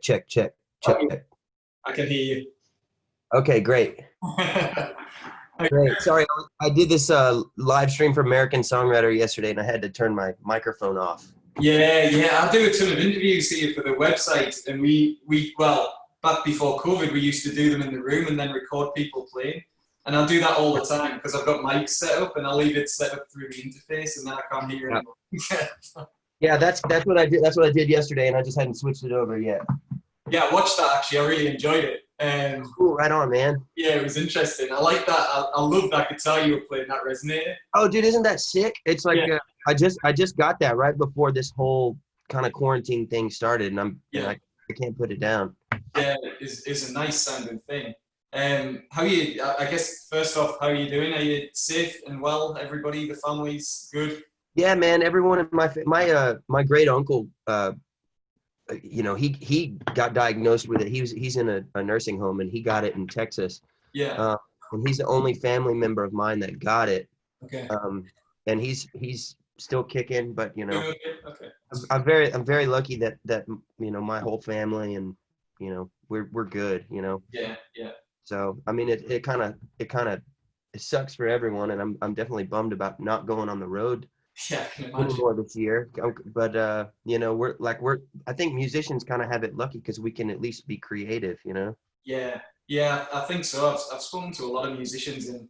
check, check, Okay, check. I can hear you. Okay, great. Great. Sorry, I did this live stream for American Songwriter yesterday, and I had to turn my microphone off. Yeah. I do a ton of interviews here for the website, and well, back before COVID, we used to do them in the room and then record people playing. And I do that all the time because I've got mics set up, and I leave it set up through the interface, and then I can't hear Yeah. anymore. Yeah, that's what I did. That's what I did yesterday, and I just hadn't switched it over yet. Yeah, I watched that actually. I really enjoyed it. Cool, right on, man. Yeah, it was interesting. I like that. I love that guitar you were playing. That resonated. Oh, dude, isn't that sick? It's like Yeah. I just got that right before this whole kind of quarantine thing started, and I can't put it down. Yeah, is a nice sounding thing. How are you? I guess first off, how are you doing? Are you safe and well? Everybody, the family's good. Yeah, man. Everyone in my great uncle, he got diagnosed with it. He's in a nursing home, and he got it in Texas. Yeah. And he's the only family member of mine that got it. Okay. And he's still kicking, but Okay. I'm very lucky that my whole family and we're good. Yeah. So I mean it kind of it sucks for everyone, and I'm definitely bummed about not going on the road Yeah, I can imagine. anymore this year. But I think musicians kind of have it lucky because we can at least be creative. Yeah, I think so. I've spoken to a lot of musicians, and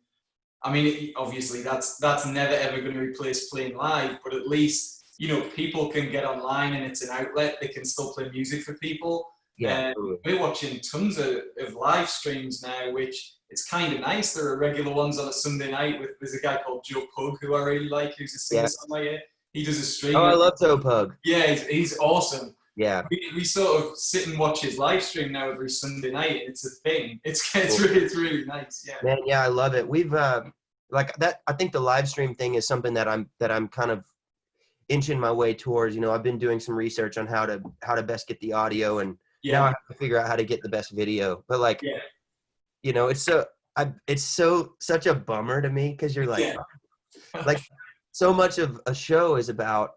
I mean, obviously that's never ever going to replace playing live, but at least people can get online and it's an outlet. They can still play music for people. Yeah, we're watching tons of live streams now, which it's kind of nice. There are regular ones on a Sunday night there's a guy called Joe Pug who I really like, who's a singer-songwriter. He does a stream. Oh, I love Joe Pug. Yeah, he's awesome. Yeah. We sort of sit and watch his live stream now every Sunday night, and it's a thing. It's really nice. Yeah. Man, yeah, I love it. We've like that. I think the live stream thing is something that I'm kind of inching my way towards. I've been doing some research on how to best get the audio, and now I have to figure out how to get the best video. But it's such a bummer to me because you're like, like so much of a show is about.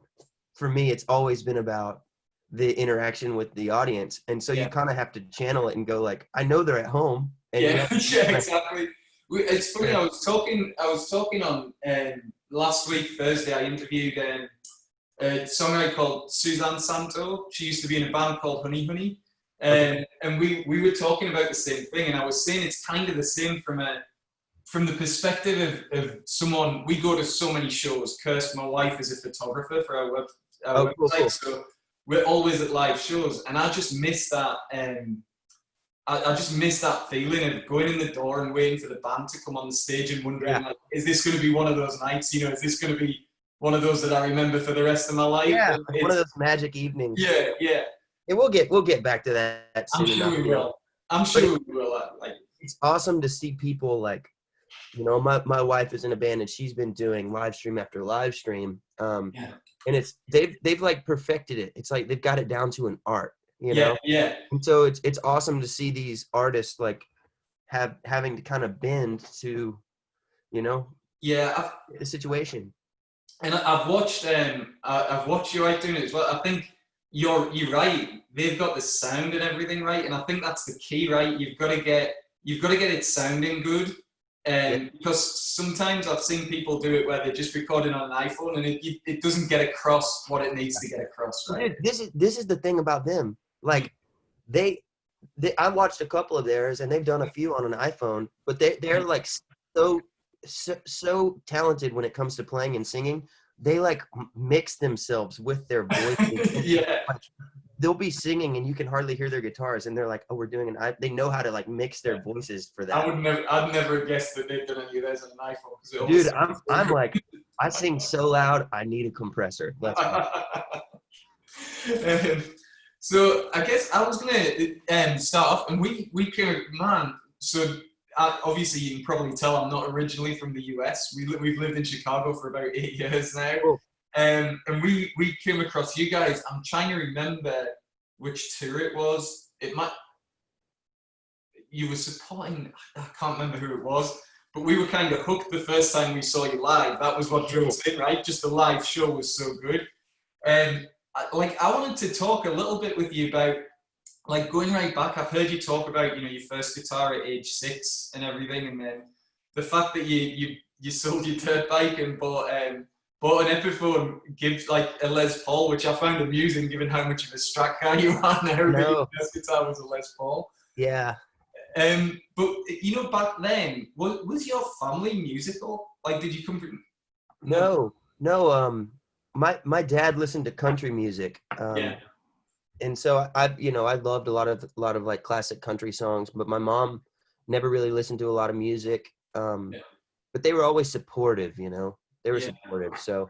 For me, it's always been about the interaction with the audience, and so you kind of have to channel it and go like, I know they're at home. And Exactly. It's funny. I was talking on last week Thursday. I interviewed a songwriter called Suzanne Santo. She used to be in a band called Honey Honey, and we were talking about the same thing. And I was saying it's kind of the same from the perspective of someone. We go to so many shows. Kirst, my wife, is a photographer for our website, cool. so we're always at live shows, and I just miss that. I just miss that feeling of going in the door and waiting for the band to come on the stage and wondering, like, is this going to be one of those nights? Is this going to be one of those that I remember for the rest of my life? Yeah, one of those magic evenings. Yeah. And we'll get back to that soon enough. I'm sure we will. It's awesome to see people like, my wife is in a band and she's been doing live stream after live stream. And they've like perfected it. It's like they've got it down to an art. Yeah. And so it's awesome to see these artists like having to kind of bend to, the situation. And I've watched you out doing it as well. I think you're right. They've got the sound and everything right, and I think that's the key, right? You've got to get it sounding good. Because sometimes I've seen people do it where they're just recording on an iPhone and it doesn't get across what it needs to get across, right? Dude, this is the thing about them. Like I watched a couple of theirs and they've done a few on an iPhone, but they're like so talented when it comes to playing and singing. They like mix themselves with their voices. Yeah. Like, they'll be singing and you can hardly hear their guitars, and they're like, "Oh, we're doing they know how to like mix their voices for that." I'd never guessed that they've done any of those on an iPhone. Dude, I'm like, I sing so loud, I need a compressor. So I guess I was gonna start off, and we came, man. So obviously you can probably tell I'm not originally from the US. We've lived in Chicago for about 8 years now. Cool. And we came across you guys. I'm trying to remember which tour it was. You were supporting, I can't remember who it was, but we were kind of hooked the first time we saw you live. That was what drew us in, right? Just the live show was so good. And I wanted to talk a little bit with you about like going right back, I've heard you talk about, your first guitar at age 6 and everything, and then the fact that you sold your dirt bike and bought an Epiphone, gives like a Les Paul, which I found amusing given how much of a Strat guy you are now. That your No, first guitar was a Les Paul. yeah, But back then, was your family musical? Like, did you come from? No. no, no. My dad listened to country music. Yeah. And so I loved a lot of like classic country songs, but my mom never really listened to a lot of music. Yeah. But they were always supportive, they were Yeah. supportive. So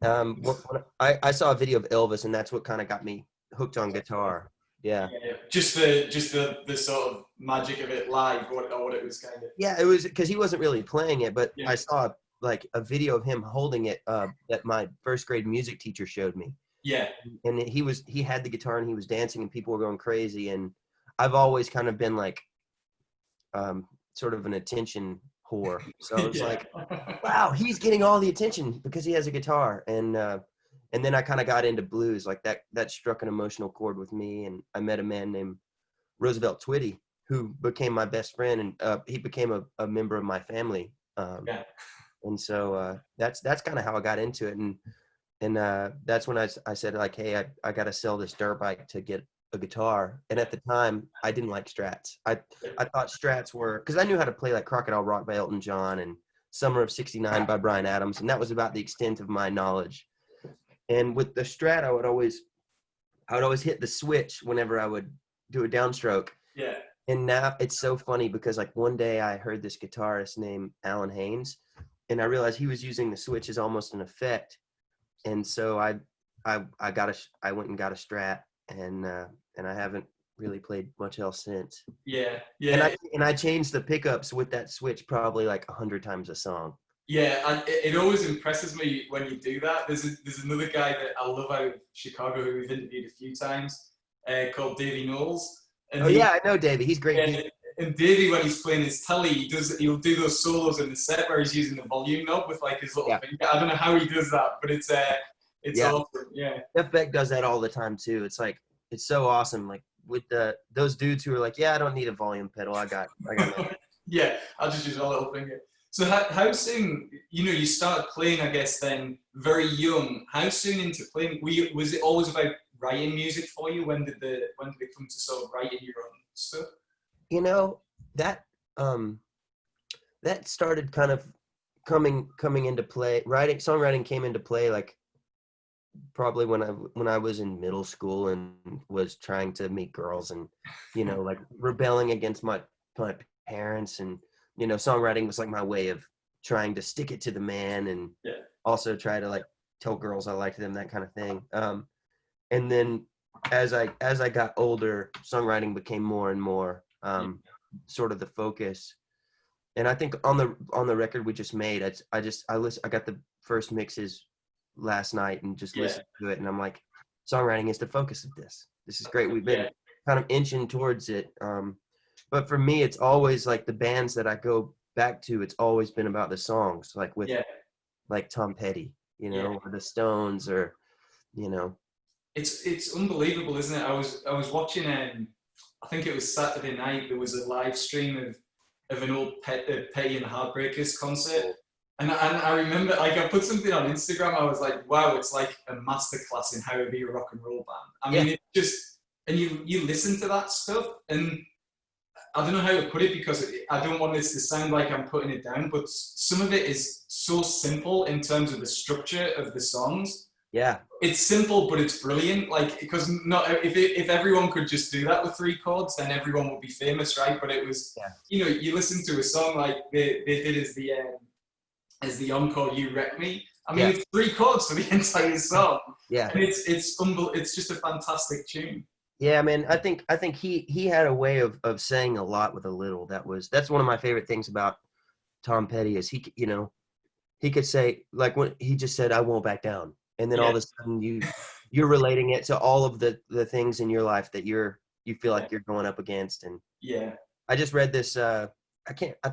when I saw a video of Elvis, and that's what kind of got me hooked on guitar. Yeah. Yeah. Just the sort of magic of it live, or what it was kind of. Yeah, it was because he wasn't really playing it, but Yeah. I saw like a video of him holding it that my first grade music teacher showed me. Yeah. And he had the guitar and he was dancing and people were going crazy. And I've always kind of been like sort of an attention whore. So it was Yeah. like, wow, he's getting all the attention because he has a guitar. And then I kind of got into blues, like that struck an emotional chord with me. And I met a man named Roosevelt Twitty, who became my best friend, and he became a member of my family. Yeah. And so that's kind of how I got into it. And that's when I said, like, hey, I got to sell this dirt bike to get a guitar. And at the time, I didn't like Strats. I thought Strats were, because I knew how to play like Crocodile Rock by Elton John and Summer of '69 by Bryan Adams, and that was about the extent of my knowledge. And with the Strat, I would always hit the switch whenever I would do a downstroke. Yeah. And now it's so funny because like one day I heard this guitarist named Alan Haynes, and I realized he was using the switch as almost an effect. And so I went and got a Strat, and I haven't really played much else since. Yeah. Yeah. And I changed the pickups with that switch probably like 100 times a song. Yeah, and it always impresses me when you do that. There's another guy that I love out of Chicago who we've interviewed a few times, called Davey Knowles. And Oh yeah, I know Davey. He's great. yeah, and Davey, when he's playing his telly, he'll do those solos in the set where he's using the volume knob with like his little finger. I don't know how he does that, but it's awesome. Yeah. Jeff Beck does that all the time too. It's like it's so awesome. Like with those dudes who are like, yeah, I don't need a volume pedal. I got Yeah, I'll just use my little finger. So how soon, you started playing, I guess, then very young. How soon into playing, was it always about writing music for you? When did it come to sort of writing your own stuff? That that started kind of coming into play. Songwriting came into play like probably when I was in middle school and was trying to meet girls and like rebelling against my parents, and songwriting was like my way of trying to stick it to the man and also try to like tell girls I liked them, that kind of thing. And then as I got older, songwriting became more and more sort of the focus. And I think on the record we just made, I got the first mixes last night and just listened to it, and I'm like, songwriting is the focus of this. This is great. We've been kind of inching towards it. But for me, it's always like the bands that I go back to, it's always been about the songs, like with like Tom Petty, or the Stones, or It's unbelievable, isn't it? I was watching, I think it was Saturday night. There was a live stream of an old Petty and the Heartbreakers concert, and I remember, like, I put something on Instagram. I was like, wow, it's like a masterclass in how to be a rock and roll band. I mean, it's just, and you listen to that stuff, and I don't know how to put it because I don't want this to sound like I'm putting it down, but some of it is so simple in terms of the structure of the songs. Yeah. It's simple, but it's brilliant. Like, because if everyone could just do that with 3 chords, then everyone would be famous, right? But it was, you listen to a song like they did as the encore, "You Wreck Me." I mean, it's 3 chords for the entire song. Yeah. And it's just a fantastic tune. Yeah, man. I think he had a way of saying a lot with a little. That's one of my favorite things about Tom Petty is he could say, like, when he just said, "I won't back down," and then all of a sudden you're relating it to all of the things in your life that you feel like you're going up against. And I just read this. I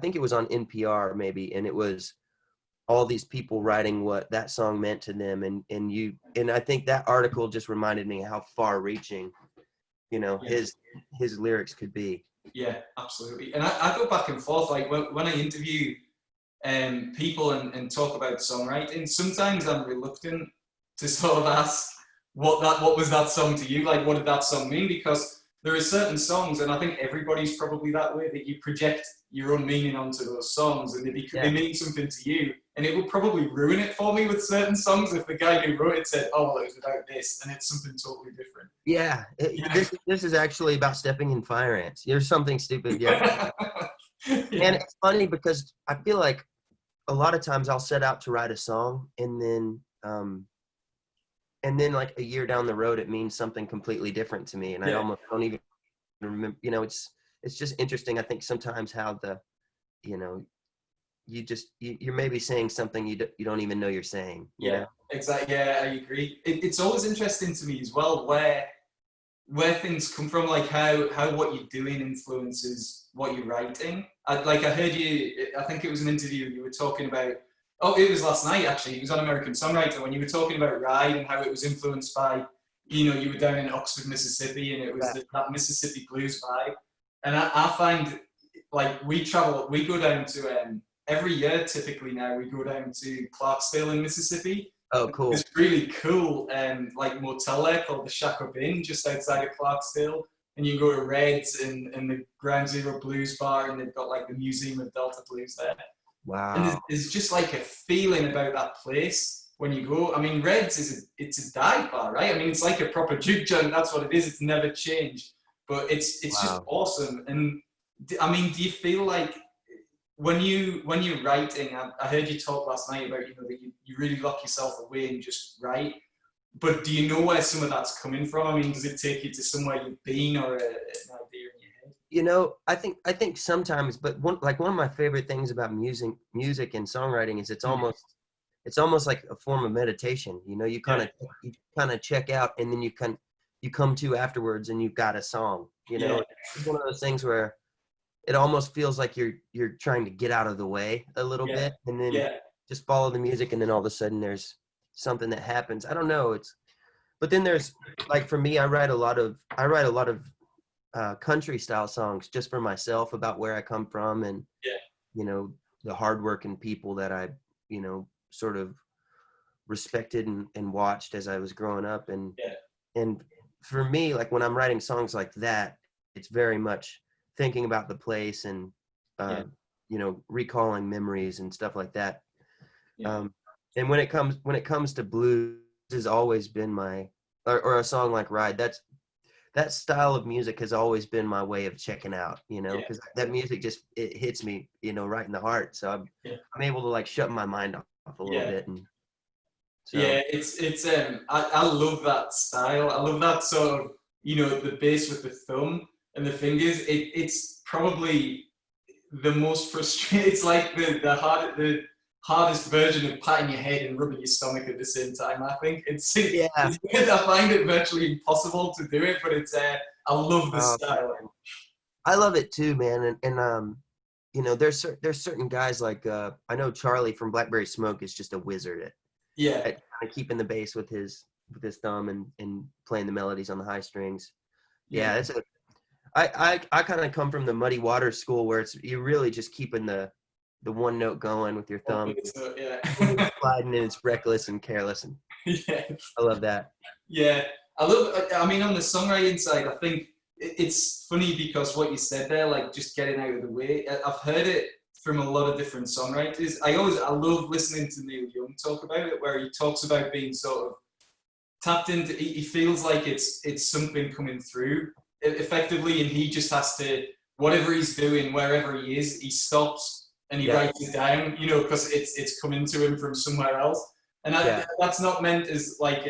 think it was on NPR maybe, and it was all these people writing what that song meant to them, and I think that article just reminded me how far-reaching you know, Yeah. his lyrics could be. Yeah, absolutely. And I go back and forth. Like when I interview people and talk about songwriting, sometimes I'm reluctant to sort of ask what was that song to you? Like, what did that song mean? Because there are certain songs, and I think everybody's probably that way, that you project your own meaning onto those songs, and they mean something to you. And it would probably ruin it for me with certain songs if the guy who wrote it said, "Oh, well, it was about this," and it's something totally different. Yeah, this is actually about stepping in fire ants. There's something stupid, yeah. Yeah. And it's funny because I feel like a lot of times I'll set out to write a song, and then like a year down the road, it means something completely different to me, and I almost don't even remember. You know, it's just interesting. I think sometimes how you know, you're maybe saying something you don't even know you're saying. You know? Exactly. Yeah, I agree. It's always interesting to me as well where things come from, like how what you're doing influences what you're writing. I heard you. I think it was an interview you were talking about. Oh, it was last night actually. It was on American Songwriter when you were talking about Ride and how it was influenced by, you know, you were down in Oxford, Mississippi, and it was that Mississippi blues vibe. And I find like we go down to every year typically now we go down to Clarksdale in Mississippi. Oh, cool. There's really cool like motel there called the Shack-Up Inn just outside of Clarksdale. And you can go to Red's and the Ground Zero Blues Bar, and they've got like the Museum of Delta Blues there. Wow. And there's just like a feeling about that place when you go. I mean, Red's it's a dive bar, right? I mean, it's like a proper juke joint. That's what it is. It's never changed, but it's just awesome. And I mean, do you feel like when you're writing? I heard you talk last night about, you know, that you really lock yourself away and just write. But do you know where some of that's coming from? I mean, does it take you to somewhere you've been or an idea in your head? You know, I think sometimes, but one of my favorite things about music and songwriting is it's almost like a form of meditation. You know, you kind of check out, and then you come to afterwards, and you've got a song. You know, it's one of those things where it almost feels like you're trying to get out of the way a little bit, and then just follow the music, and then all of a sudden there's something that happens. I don't know. But then there's, like, for me, I write a lot of country style songs just for myself about where I come from, and you know, the hardworking people that I, you know, sort of respected and watched as I was growing up, and for me, like when I'm writing songs like that, it's very much thinking about the place and you know, recalling memories and stuff like that. And when it comes to blues, has always been my, or a song like Ride, that style of music has always been my way of checking out, you know, because that music it hits me, you know, right in the heart. So I'm able to like shut my mind off a little bit. And so. Yeah, it's I love that style. I love that sort of, you know, the bass with the thumb and the fingers. It's probably the most frustrating. It's like the hardest version of patting your head and rubbing your stomach at the same time. I think it's good. I find it virtually impossible to do it, but I love the style. I love it too, man. And you know, there's certain guys like I know Charlie from Blackberry Smoke is just a wizard at kind of keeping the bass with his thumb and playing the melodies on the high strings. Yeah, I kind of come from the Muddy Waters school where you're really just keeping the one note going with your thumb. Sliding, and it's reckless and careless, and I love that. Yeah, I mean, on the songwriting side, I think it's funny because what you said there, like just getting out of the way, I've heard it from a lot of different songwriters. I love listening to Neil Young talk about it, where he talks about being sort of tapped into. He feels like it's something coming through effectively, and he just has to, whatever he's doing, wherever he is, he stops and he writes it down, you know, because it's coming to him from somewhere else. And that's not meant as like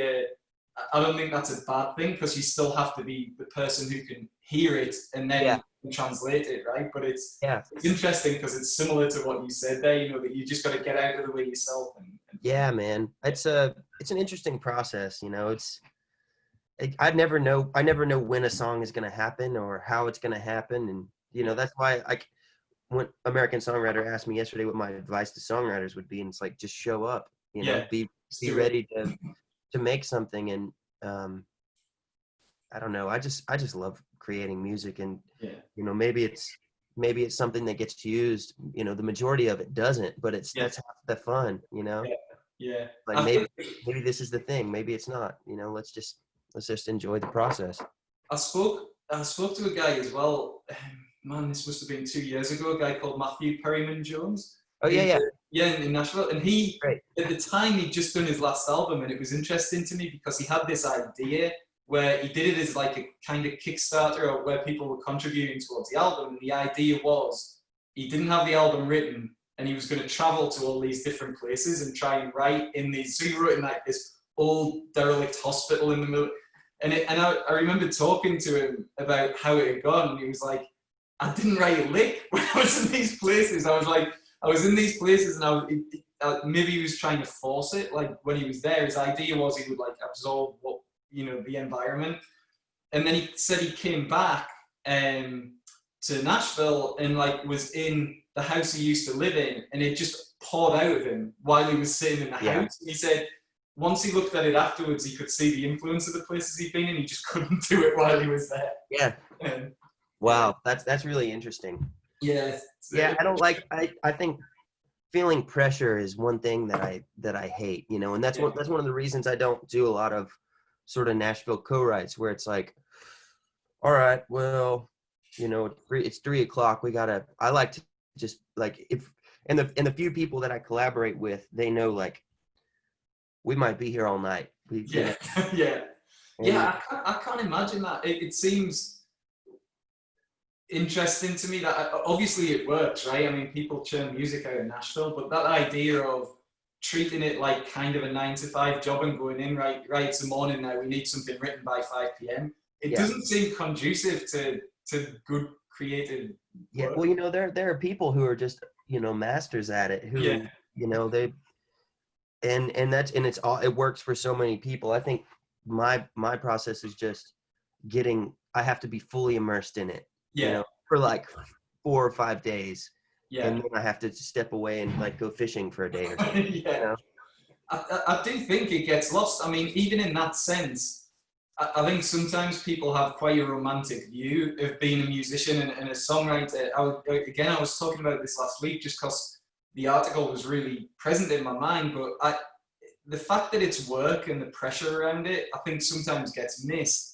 I don't think that's a bad thing, because you still have to be the person who can hear it and then translate it, right? But it's interesting because it's similar to what you said there, you know, that you just got to get out of the way yourself. And yeah, man, it's an interesting process, you know. I never know when a song is going to happen or how it's going to happen, and you know, that's why when American Songwriter asked me yesterday what my advice to songwriters would be, and it's like, just show up, you know, be ready to make something. And I don't know. I just love creating music, and Yeah. maybe it's something that gets used. The majority of it doesn't, but Yeah. that's half the fun. Yeah. Yeah. Like I think maybe this is the thing. Maybe it's not. Let's just enjoy the process. I spoke to a guy as well. Man, this must have been 2 years ago. A guy called Matthew Perryman Jones. Oh yeah, yeah, Yeah, in Nashville, and he great. at the time he'd just done his last album, and it was interesting to me because he had this idea where he did it as like a kind of Kickstarter, or where people were contributing towards the album. And the idea was he didn't have the album written, and he was going to travel to all these different places and try and write in these. So he wrote in like this old derelict hospital in the middle. And I remember talking to him about how it had gone, and he was like, I didn't write a lick when I was in these places. I was in these places, and maybe he was trying to force it. Like when he was there, his idea was he would like absorb the environment. And then he said he came back to Nashville and like was in the house he used to live in, and it just poured out of him while he was sitting in the house. And he said once he looked at it afterwards, he could see the influence of the places he'd been in. He just couldn't do it while he was there. Yeah. Wow, that's really interesting. Yeah. Yeah, I think feeling pressure is one thing that I hate, and that's one of the reasons I don't do a lot of sort of Nashville co-writes, where it's like, all right, well, it's 3:00. I like to just like, if and the few people that I collaborate with, they know like we might be here all night. Yeah. I can't imagine that. It seems interesting to me that obviously it works, right? I mean, people churn music out in Nashville, but that idea of treating it like kind of a 9 to 5 job and going in, right, it's the morning now, we need something written by 5 p.m. It doesn't seem conducive to good creative work. Well, there are people who are just, masters at it, who, they, it works for so many people. I think my process is just I have to be fully immersed in it, for like 4 or 5 days. Yeah. And then I have to step away and like go fishing for a day or something. I do think it gets lost. I mean, even in that sense, I think sometimes people have quite a romantic view of being a musician and a songwriter. I was talking about this last week just because the article was really present in my mind, but the fact that it's work and the pressure around it, I think sometimes gets missed.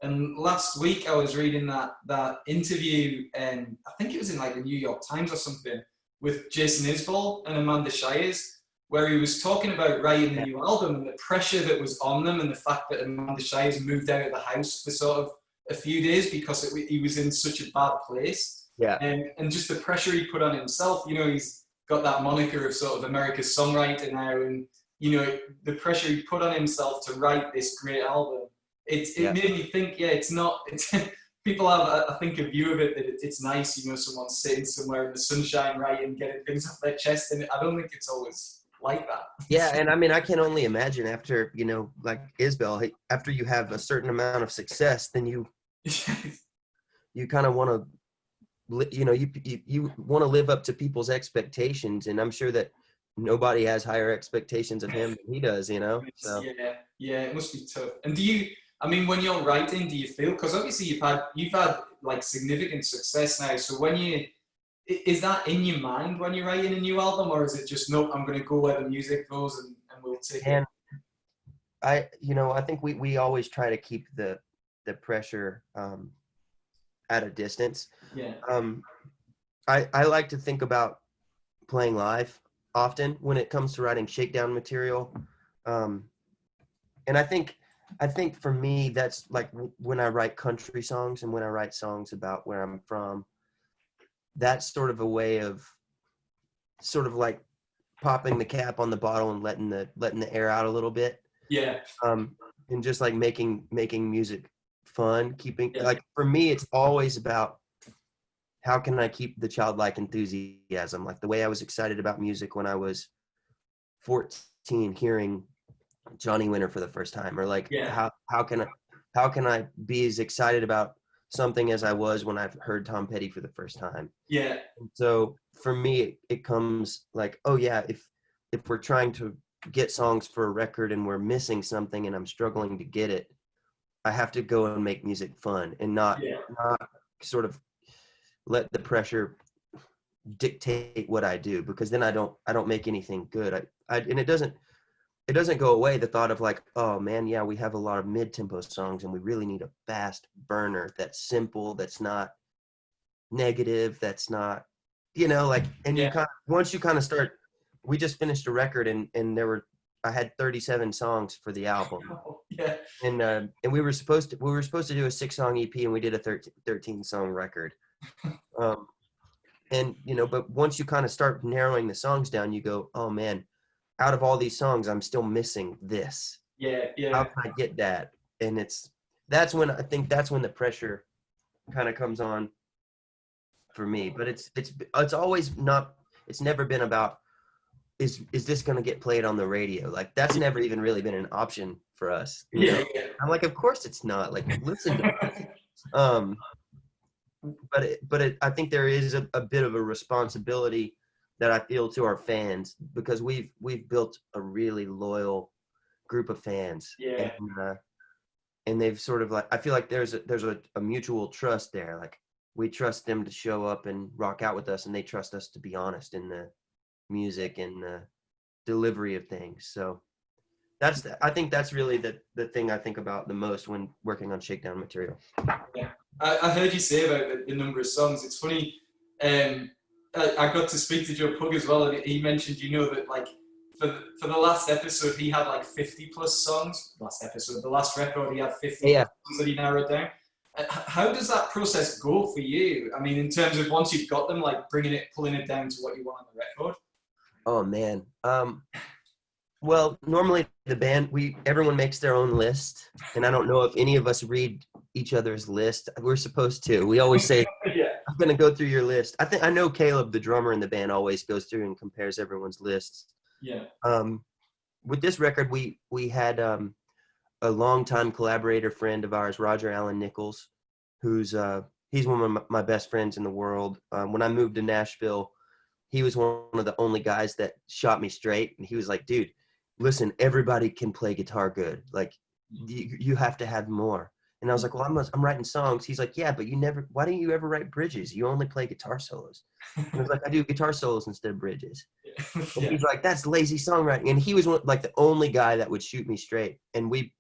And last week I was reading that interview, and I think it was in like the New York Times or something, with Jason Isbell and Amanda Shires, where he was talking about writing a new album and the pressure that was on them, and the fact that Amanda Shires moved out of the house for sort of a few days because he was in such a bad place. Yeah. And just the pressure he put on himself. He's got that moniker of sort of America's songwriter now, and the pressure he put on himself to write this great album. It made me think, it's not. People have, I think, a view of it that it's nice, someone's sitting somewhere in the sunshine, writing, getting things off their chest, and I don't think it's always like that. Yeah, and I mean, I can only imagine after, like Isbell, after you have a certain amount of success, then you kind of want to, you want to live up to people's expectations, and I'm sure that nobody has higher expectations of him than he does, So. Yeah, it must be tough. And when you're writing, do you feel, because obviously you've had like significant success now, so is that in your mind when you're writing a new album, or is it just, nope, I'm going to go where the music goes and we'll take it? I think we always try to keep the pressure at a distance. Yeah. I like to think about playing live often when it comes to writing Shakedown material. And I think for me, that's like when I write country songs and when I write songs about where I'm from, that's sort of a way of sort of like popping the cap on the bottle and letting the air out a little bit. Yeah. And just like making music fun, like for me, it's always about how can I keep the childlike enthusiasm, like the way I was excited about music when I was 14, hearing Johnny Winter for the first time, or like how can I be as excited about something as I was when I've heard Tom Petty for the first time. Yeah. And so for me, it comes like, oh yeah, if we're trying to get songs for a record and we're missing something and I'm struggling to get it, I have to go and make music fun and not sort of let the pressure dictate what I do, because then I don't make anything good. And it doesn't go away, the thought of like, oh man, yeah, we have a lot of mid-tempo songs and we really need a fast burner that's simple, that's not negative, that's not, like, and you kind of, once you kind of start, we just finished a record and I had 37 songs for the album. And we were supposed to do a 6-song EP, and we did a 13 song record. And but once you kind of start narrowing the songs down, you go, oh man, out of all these songs, I'm still missing this. How can I get that? And that's when the pressure kind of comes on for me. But it's always not, it's never been about, is this going to get played on the radio? Like, that's never even really been an option for us. I'm like, of course it's not. Like, listen to us. But I think there is a bit of a responsibility that I feel to our fans, because we've built a really loyal group of fans. And they've sort of, like, I feel like there's a mutual trust there. Like, we trust them to show up and rock out with us, and they trust us to be honest in the music and the delivery of things. So I think that's really the thing I think about the most when working on Shakedown material. I heard you say about the number of songs. It's funny, I got to speak to Joe Pug as well, and he mentioned, that like for the last episode he had like 50 plus songs. The last record he had 50 songs that he narrowed down. How does that process go for you? I mean, in terms of once you've got them, like pulling it down to what you want on the record? Oh man. Well, normally the band, everyone makes their own list, and I don't know if any of us read each other's list. We're supposed to. We always say, I'm going to go through your list. I know Caleb, the drummer in the band, always goes through and compares everyone's lists. With this record, we had a longtime collaborator friend of ours, Roger Allen Nichols, he's one of my best friends in the world. When I moved to Nashville, he was one of the only guys that shot me straight. And he was like, dude, listen, everybody can play guitar good. Like, you have to have more. And I was like, well, I'm writing songs. He's like, yeah, but why don't you ever write bridges? You only play guitar solos. And I was like, I do guitar solos instead of bridges. And he's like, that's lazy songwriting. And he was like the only guy that would shoot me straight. And we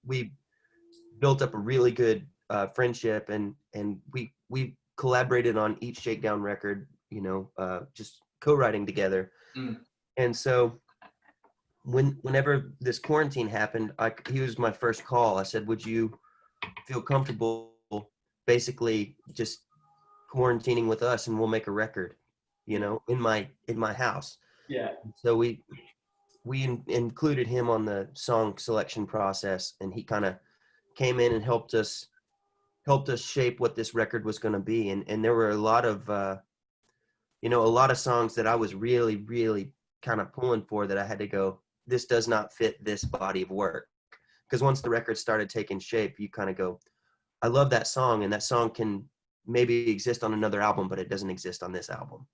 built up a really good friendship, and we collaborated on each Shakedown record, just co-writing together. And so whenever this quarantine happened, he was my first call. I said, would you feel comfortable basically just quarantining with us, and we'll make a record, in my house. So we included him on the song selection process, and he kind of came in and helped us shape what this record was going to be. And there were a lot of songs that I was really, really kind of pulling for, that I had to go, this does not fit this body of work. Because once the record started taking shape, you kind of go, I love that song, and that song can maybe exist on another album, but it doesn't exist on this album,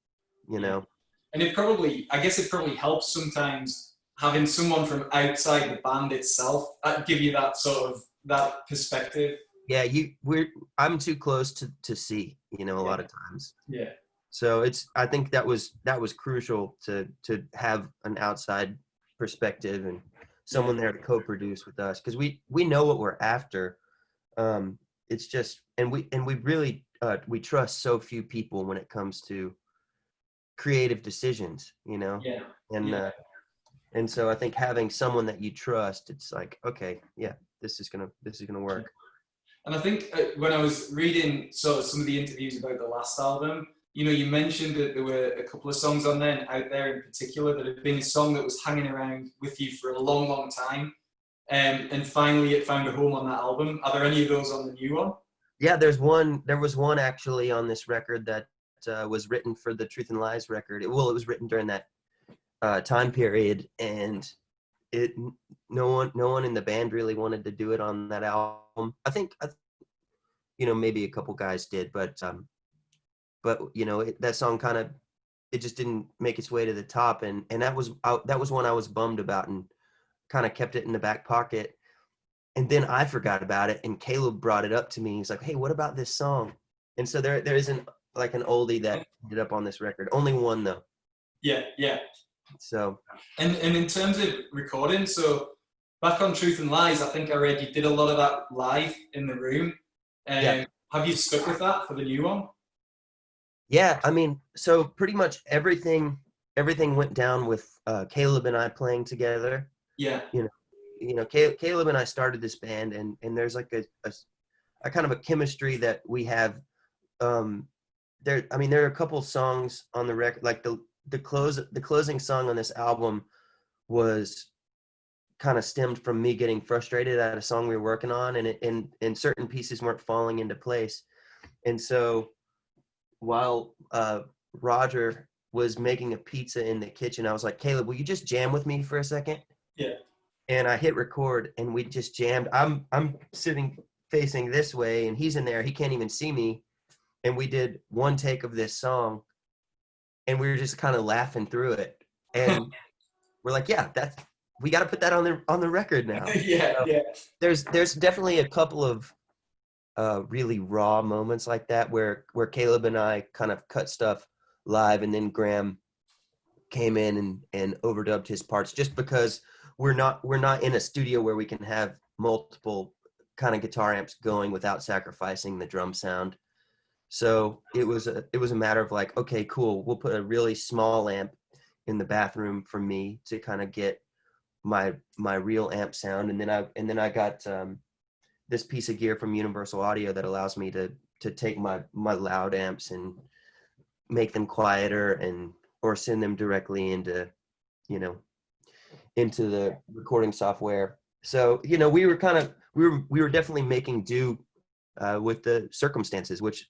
And I guess it probably helps sometimes having someone from outside the band itself give you that sort of, that perspective. Yeah, I'm too close to see, a lot of times. So I think that was crucial to have an outside perspective and someone there to co-produce with us, because we know what we're after. It's just, and we really we trust so few people when it comes to creative decisions, and so I think having someone that you trust, it's like, okay, yeah, this is gonna work. And I think when I was reading sort of some of the interviews about the last album, you mentioned that there were a couple of songs on there, and Out There in particular, that had been a song that was hanging around with you for a long, long time. And finally it found a home on that album. Are there any of those on the new one? Yeah, there was one actually on this record that was written for the Truth and Lies record. It was written during that time period, and no one in the band really wanted to do it on that album. I think maybe a couple guys did, but that song kind of, it just didn't make its way to the top, and that was one I was bummed about, and kind of kept it in the back pocket. and then I forgot about it, and Caleb brought it up to me. He's like, "Hey, what about this song?" And so there isn't like an oldie that ended up on this record. Only one though. Yeah, yeah. So. And in terms of recording, so back on Truth and Lies, I think I read you did a lot of that live in the room. Yeah. Have you stuck with that for the new one? Yeah, I mean, so pretty much everything went down with Caleb and I playing together. Yeah. Caleb and I started this band, and there's like a kind of a chemistry that we have. There are a couple songs on the record, like the closing song on this album was kind of stemmed from me getting frustrated at a song we were working on, and certain pieces weren't falling into place. And so while Roger was making a pizza in the kitchen, I was like, Caleb, will you just jam with me for a second? Yeah. And I hit record, and we just jammed. I'm sitting facing this way, and he's in there. He can't even see me. And we did one take of this song, and we were just kind of laughing through it. And we're like, yeah, we got to put that on the record now. Yeah, so yeah. There's definitely a couple of really raw moments like that where Caleb and I kind of cut stuff live, and then Graham came in and overdubbed his parts, just because we're not in a studio where we can have multiple kind of guitar amps going without sacrificing the drum sound. So it was a matter of like, okay, cool, we'll put a really small amp in the bathroom for me to kind of get my real amp sound, and then I got this piece of gear from Universal Audio that allows me to take my loud amps and make them quieter, or send them directly into the recording software. So we were definitely making do with the circumstances, which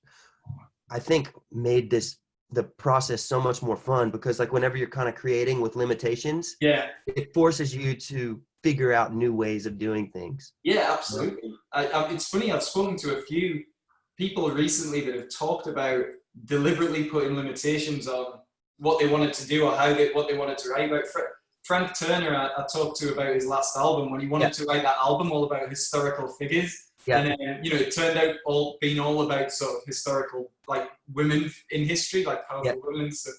I think made the process so much more fun, because like whenever you're kind of creating with limitations, Yeah. it forces you to figure out new ways of doing things. Yeah, absolutely. It's funny, I've spoken to a few people recently that have talked about deliberately putting limitations on what they wanted to do or what they wanted to write about. Frank Turner, I talked to about his last album, when he wanted to write that album all about historical figures. Yeah. And then, it turned out being all about sort of historical, like women in history, like powerful women. So,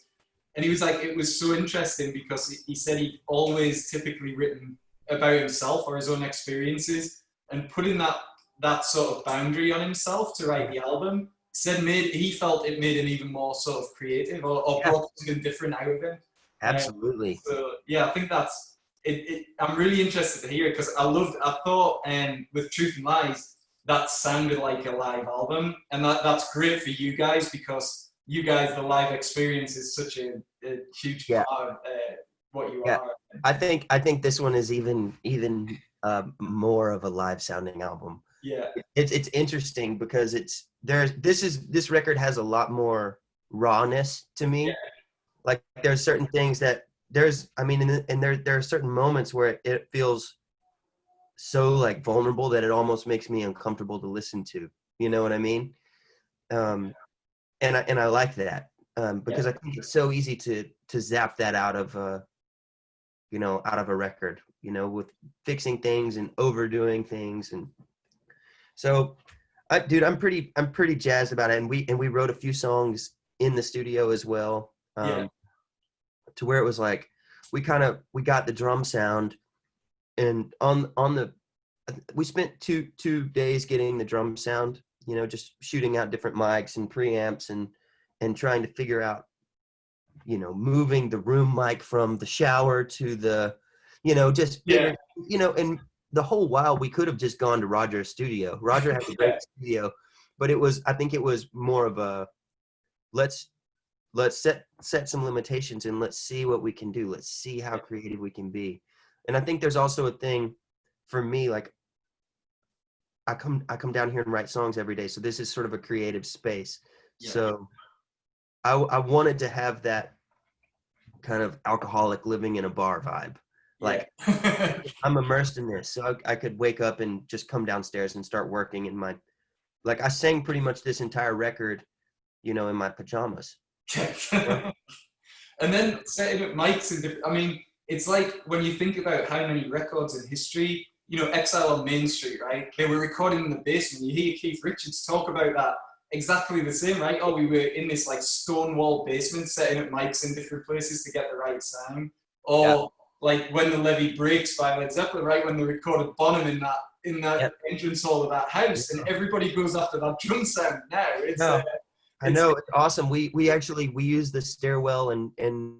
and he was like, it was so interesting because he said he'd always typically written about himself or his own experiences, and putting that sort of boundary on himself to write the album, he felt it made him even more sort of creative, or brought something different out of him. Absolutely. So yeah, I think that's it. I'm really interested to hear it, because I thought with Truth and Lies, that sounded like a live album, and that's great for you guys, because you guys, the live experience is such a huge part of what you are. I think this one is even more of a live sounding album. Yeah. It's interesting because this record has a lot more rawness to me. Yeah. Like there's certain things that there are certain moments where it feels so like vulnerable that it almost makes me uncomfortable to listen to. You know what I mean? And I like that because I think it's so easy to zap that out of a record, with fixing things and overdoing things. And so I'm pretty jazzed about it. And we wrote a few songs in the studio as well, to where it was like, we got the drum sound, and we spent two days getting the drum sound, just shooting out different mics and preamps and trying to figure out, moving the room mic from the shower to the, just figuring, and the whole while we could have just gone to Roger's studio. Roger has a great studio, but I think it was more of a, let's set some limitations and let's see what we can do. Let's see how creative we can be. And I think there's also a thing for me, like I come down here and write songs every day. So this is sort of a creative space. Yeah. So I wanted to have that kind of alcoholic living in a bar vibe. Like I'm immersed in this. So I could wake up and just come downstairs and start working in I sang pretty much this entire record, in my pajamas. And then setting up mics it's like when you think about how many records in history, Exile on Main Street, right? They were recording in the basement. You hear Keith Richards talk about that exactly the same, right? Oh, we were in this like stonewall basement setting up mics in different places to get the right sound. Or like When the Levee Breaks by Led Zeppelin, right? When they recorded Bonham in that entrance hall of that house, and everybody goes after that drum sound now. I know, it's awesome. We use the stairwell and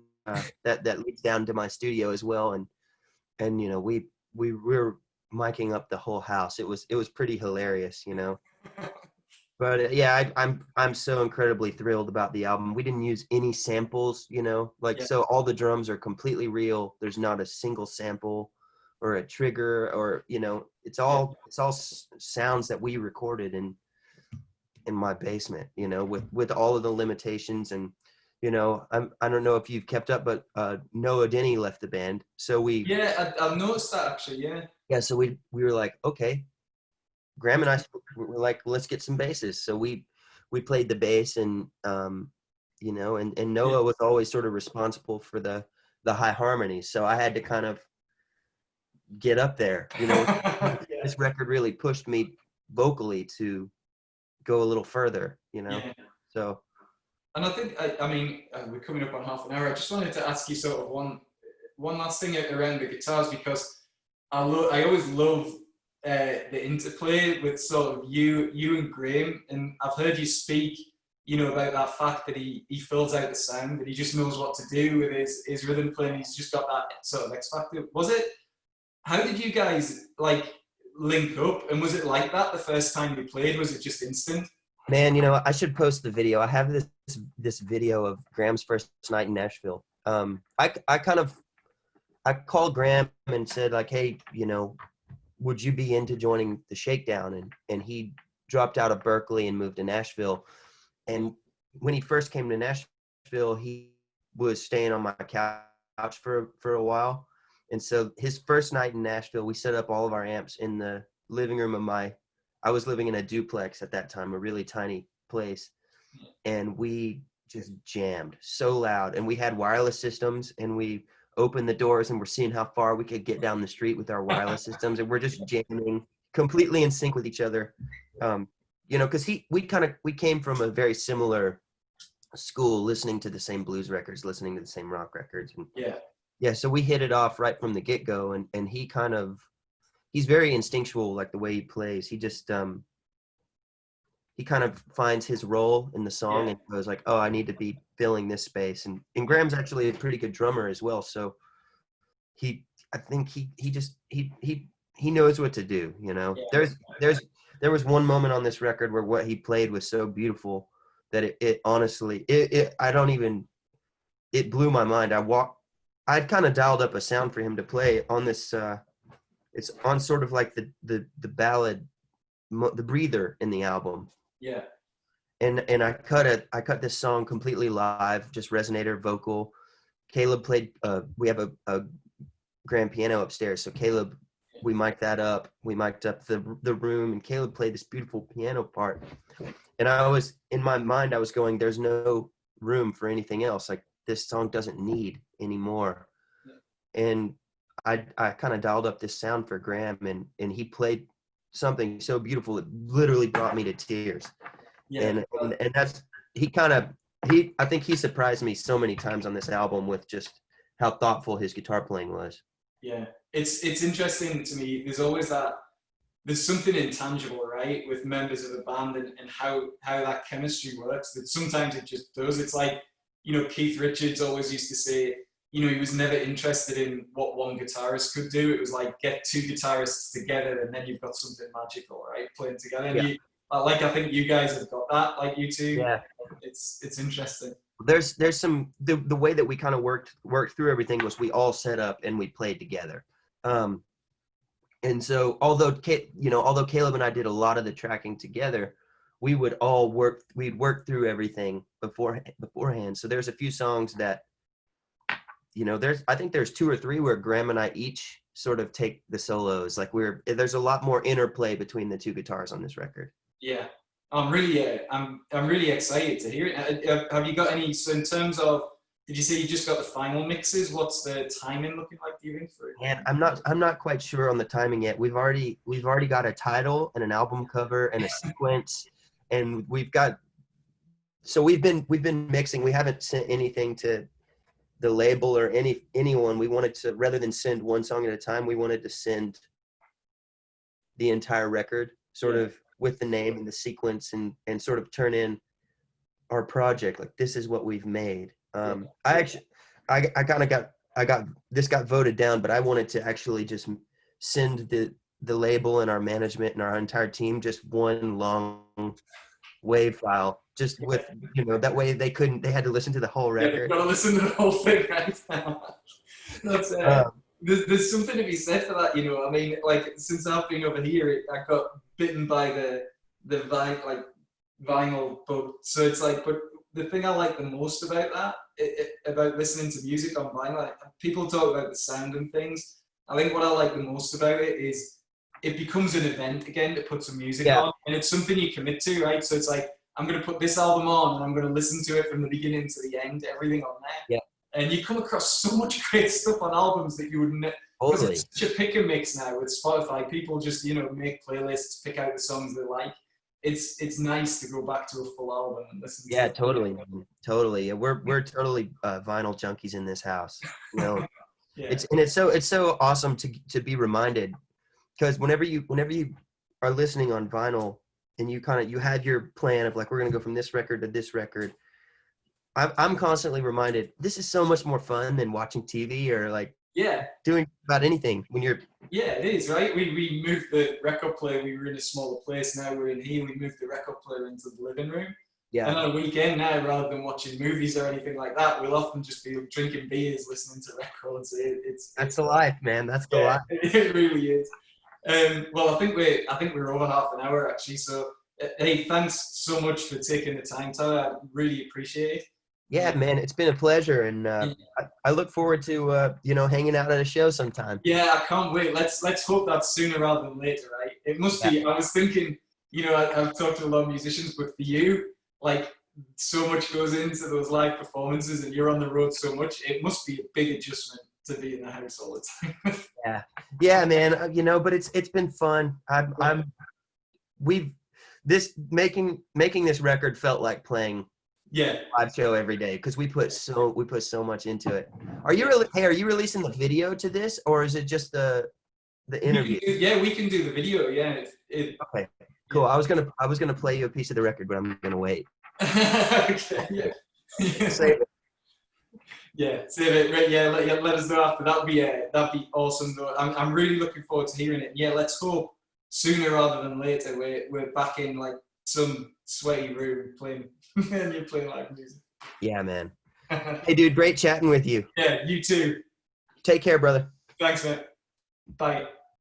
that leads down to my studio as well, and we were miking up the whole house. It was pretty hilarious, But yeah, I'm so incredibly thrilled about the album. We didn't use any samples, so all the drums are completely real. There's not a single sample or a trigger, or it's all sounds that we recorded in my basement, with all of the limitations. And I don't know if you've kept up, but Noah Denny left the band, so I've noticed that actually. So we were like, okay, Graham and I were like, let's get some basses. So we played the bass, and and Noah was always sort of responsible for the high harmonies, so I had to kind of get up there. This record really pushed me vocally to go a little further, so. And I think, we're coming up on half an hour. I just wanted to ask you sort of one last thing around the guitars, because I always love the interplay with sort of you and Graham. And I've heard you speak, about that fact that he fills out the sound, that he just knows what to do with his rhythm playing. He's just got that sort of X factor. How did you guys like link up? And was it like that the first time you played? Was it just instant? Man, I should post the video. I have this video of Graham's first night in Nashville. I called Graham and said, like, hey, would you be into joining the Shakedown? And he dropped out of Berkeley and moved to Nashville. And when he first came to Nashville, he was staying on my couch for a while. And so his first night in Nashville, we set up all of our amps in the living room of I was living in a duplex at that time, a really tiny place. And we just jammed so loud. And we had wireless systems, and we opened the doors, and we're seeing how far we could get down the street with our wireless systems. And we're just jamming completely in sync with each other. Because we came from a very similar school, listening to the same blues records, listening to the same rock records. And so we hit it off right from the get-go. And he's very instinctual, like the way he plays. He just he kind of finds his role in the song and goes like, oh, I need to be filling this space. And Graham's actually a pretty good drummer as well. So I think he knows what to do, There was one moment on this record where what he played was so beautiful that it honestly, it blew my mind. I'd kind of dialed up a sound for him to play on this, it's on sort of like the ballad, the breather in the album. Yeah. And I cut this song completely live, just resonator vocal. Caleb played, we have a grand piano upstairs. So Caleb, we mic'd that up. We mic'd up the room, and Caleb played this beautiful piano part. And in my mind, I was going, there's no room for anything else. Like, this song doesn't need any more. And I kind of dialed up this sound for Graham, and he played something so beautiful it literally brought me to tears. And that's I think he surprised me so many times on this album with just how thoughtful his guitar playing was. Yeah, it's interesting to me. There's something intangible, right, with members of a band and how that chemistry works, that sometimes it just does. It's like, Keith Richards always used to say, he was never interested in what one guitarist could do. It was like, get two guitarists together and then you've got something magical, right, playing together. And I think you guys have got that, like you two. Yeah. It's interesting. There's some, the way that we kind of worked through everything was we all set up and we played together. And so although Caleb and I did a lot of the tracking together, we'd work through everything beforehand. So there's a few songs that, I think there's 2 or 3 where Graham and I each sort of take the solos. Like, there's a lot more interplay between the 2 guitars on this record. Yeah. I'm really excited to hear it. Have you got any, so in terms of did you say you just got the final mixes? What's the timing looking like, do you think, for it? And I'm not quite sure on the timing yet. We've already got a title and an album cover and a sequence, and we've been mixing. We haven't sent anything to the label or anyone. We wanted to, rather than send one song at a time, we wanted to send the entire record sort of with the name and the sequence, and sort of turn in our project. Like, this is what we've made. I kind of got this got voted down, but I wanted to actually just send the label and our management and our entire team just one long wave file, just with, that way they had to listen to the whole record. Yeah, they've got to listen to the whole thing right now. That's there's something to be said for that, I mean, like, since I've been over here, I got bitten by the vinyl bug. So it's like, but the thing I like the most about that, about listening to music on vinyl, like, people talk about the sound and things. I think what I like the most about it is it becomes an event again to put some music on, and it's something you commit to, right? So it's like, I'm going to put this album on and I'm going to listen to it from the beginning to the end, everything on there. Yeah. And you come across so much great stuff on albums that you wouldn't, because it's such a pick and mix now with Spotify. People just, make playlists, pick out the songs they like. It's nice to go back to a full album and listen to it. Yeah, totally. Totally. We're totally vinyl junkies in this house. Yeah. It's so awesome to be reminded, because whenever you are listening on vinyl and you have your plan of like, we're going to go from this record to this record, I'm constantly reminded, this is so much more fun than watching TV or like doing about anything when you're. Yeah, it is, right? We moved the record player. We were in a smaller place. Now we're in here. We moved the record player into the living room. Yeah. And on a weekend now, rather than watching movies or anything like that, we'll often just be drinking beers, listening to records. That's the life, man. That's the life. It really is. Well, I think we're over half an hour actually. So, hey, thanks so much for taking the time, Tyler. I really appreciate it. Yeah, man, it's been a pleasure, and I look forward to hanging out at a show sometime. Yeah, I can't wait. Let's hope that's sooner rather than later, right? It must be. I was thinking, I've talked to a lot of musicians, but for you, like, so much goes into those live performances, and you're on the road so much. It must be a big adjustment to be in the house all the time. Yeah, man. But it's been fun. Making this record felt like playing live show every day, because we put so much into it. Are you releasing the video to this, or is it just the interview? We can do the video. Yeah. Okay. Cool. I was gonna play you a piece of the record, but I'm gonna wait. Okay. Yeah. Save it. Yeah, save it. Right, yeah, let us know after. That'd be awesome. Though I'm really looking forward to hearing it. Yeah, let's hope sooner rather than later we're back in like some sweaty room playing, and you're playing live music. Yeah, man. Hey, dude, great chatting with you. Yeah, you too. Take care, brother. Thanks, man. Bye.